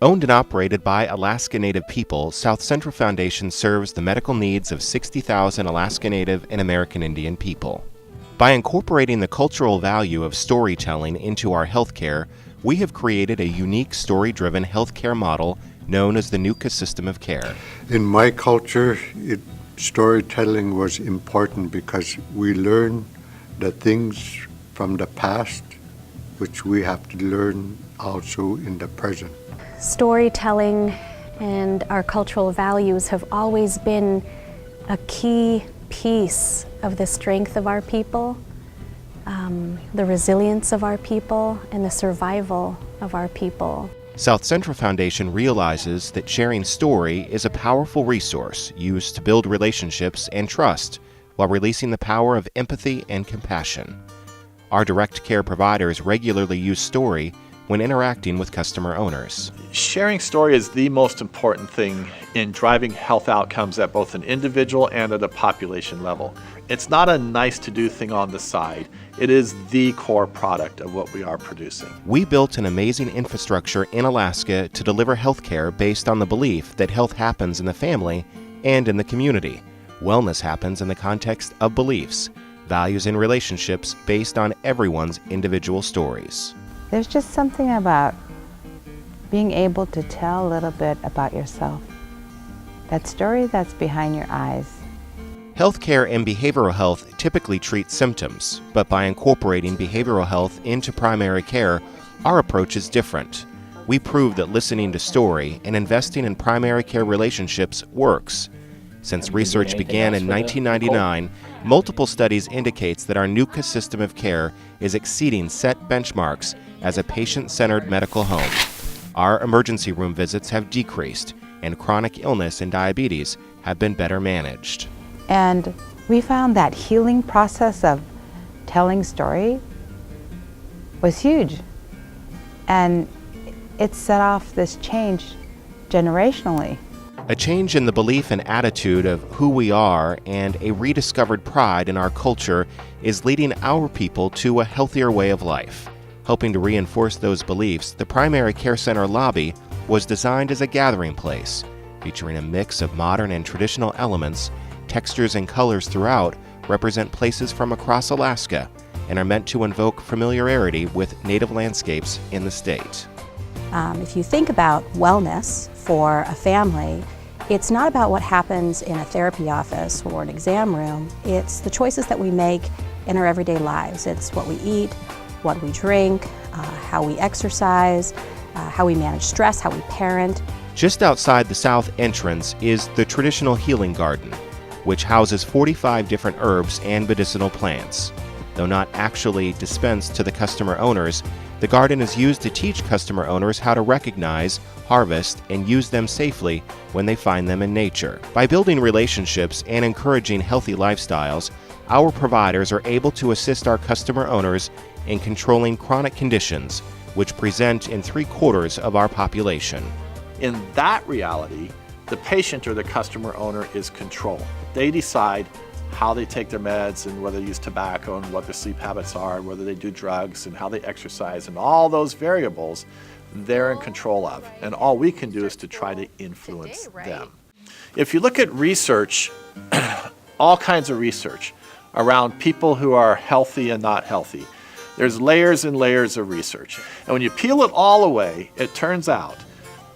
Owned and operated by Alaska Native people, Southcentral Foundation serves the medical needs of 60,000 Alaska Native and American Indian people. By incorporating the cultural value of storytelling into our healthcare, we have created a unique story-driven healthcare model known as the NUCA system of care. In my culture, storytelling was important because we learn the things from the past, which we have to learn also in the present. Storytelling and our cultural values have always been a key piece of the strength of our people, the resilience of our people, and the survival of our people. Southcentral Foundation realizes that sharing story is a powerful resource used to build relationships and trust while releasing the power of empathy and compassion. Our direct care providers regularly use story when interacting with customer owners. Sharing story is the most important thing in driving health outcomes at both an individual and at a population level. It's not a nice-to-do thing on the side. It is the core product of what we are producing. We built an amazing infrastructure in Alaska to deliver healthcare based on the belief that health happens in the family and in the community. Wellness happens in the context of beliefs, values, and relationships based on everyone's individual stories. There's just something about being able to tell a little bit about yourself. That story that's behind your eyes. Healthcare and behavioral health typically treat symptoms, but by incorporating behavioral health into primary care, our approach is different. We prove that listening to story and investing in primary care relationships works. Since research began in 1999, multiple studies indicates that our NUCA system of care is exceeding set benchmarks as a patient-centered medical home. Our emergency room visits have decreased, and chronic illness and diabetes have been better managed. And we found that healing process of telling story was huge. And it set off this change generationally. A change in the belief and attitude of who we are and a rediscovered pride in our culture is leading our people to a healthier way of life. Helping to reinforce those beliefs, the Primary Care Center lobby was designed as a gathering place, featuring a mix of modern and traditional elements. Textures and colors throughout represent places from across Alaska and are meant to invoke familiarity with native landscapes in the state. If you think about wellness for a family, it's not about what happens in a therapy office or an exam room. It's the choices that we make in our everyday lives. It's what we eat, what we drink, how we exercise, how we manage stress, how we parent. Just outside the south entrance is the traditional healing garden, which houses 45 different herbs and medicinal plants. Though not actually dispensed to the customer owners, the garden is used to teach customer owners how to recognize, harvest, and use them safely when they find them in nature. By building relationships and encouraging healthy lifestyles, our providers are able to assist our customer owners in controlling chronic conditions, which present in 3/4 of our population. In that reality, the patient or the customer owner is control. They decide how they take their meds and whether they use tobacco and what their sleep habits are, whether they do drugs and how they exercise, and all those variables they're in control of. And all we can do is to try to influence them. If you look at research, all kinds of research around people who are healthy and not healthy, there's layers and layers of research. And when you peel it all away, it turns out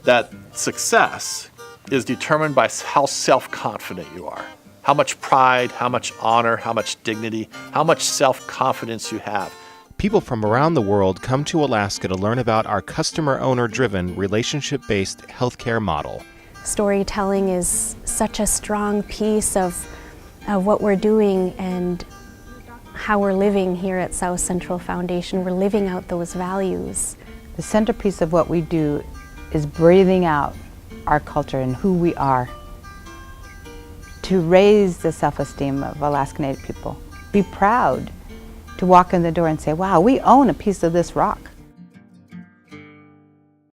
that success is determined by how self-confident you are. How much pride, how much honor, how much dignity, how much self-confidence you have. People from around the world come to Alaska to learn about our customer-owner-driven, relationship-based healthcare model. Storytelling is such a strong piece of what we're doing and how we're living here at Southcentral Foundation. We're living out those values. The centerpiece of what we do is breathing out our culture and who we are, to raise the self-esteem of Alaska Native people. Be proud to walk in the door and say, wow, we own a piece of this rock.